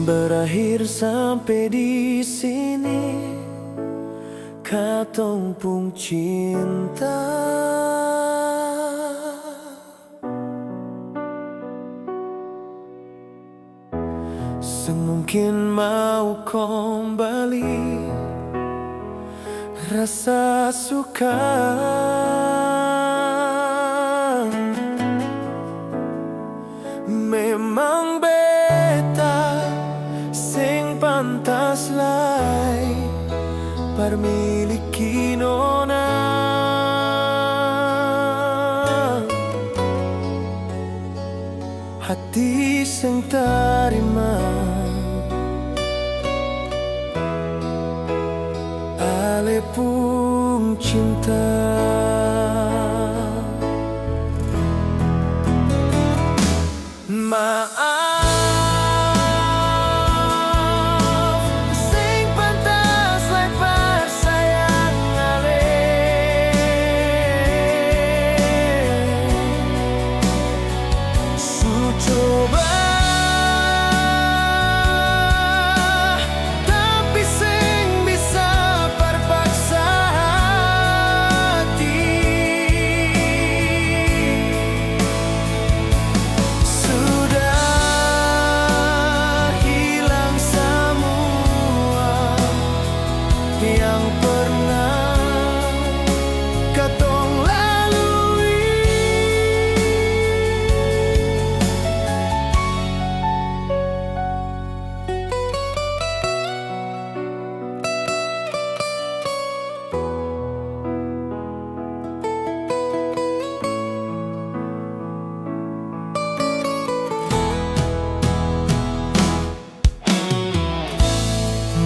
Berakhir sampai di sini, katong pung cinta. Semungkin mau kembali rasa suka. Memang beta sing pantas lai permiliki nona. Hati sing tarima ale pung cinta. Maaf, sing pantas lai parsayang ale. Su coba, tapi sing bisa perpaksa hati. Yang pernah katong lalui,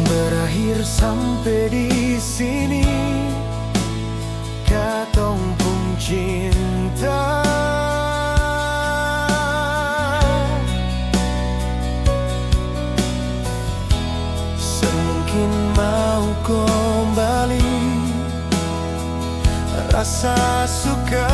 berakhir sampai di sini, katong pung cinta. Semungkin mau kembali rasa suka.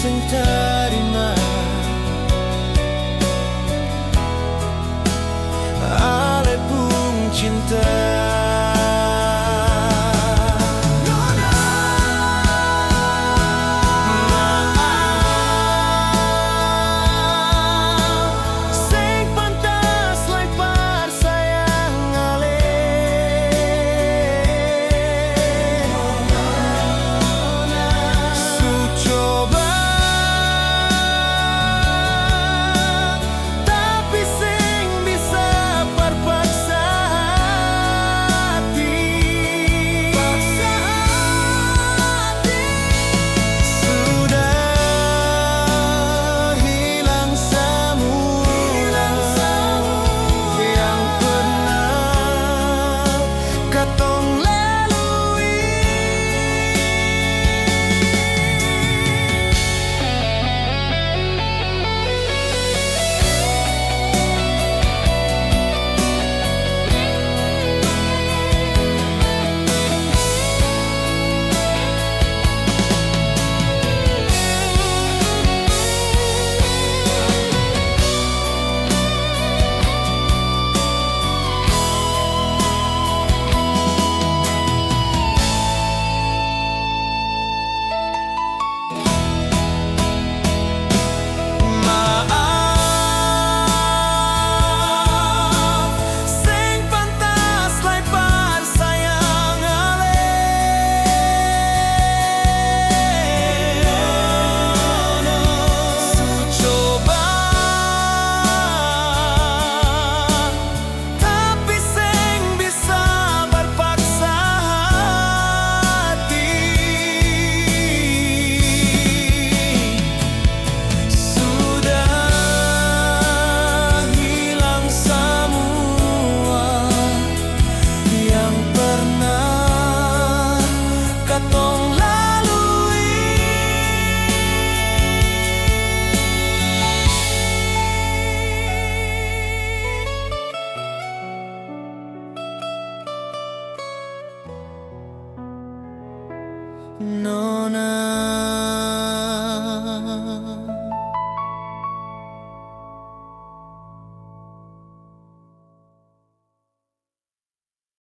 Sing tarima ale pung cinta. No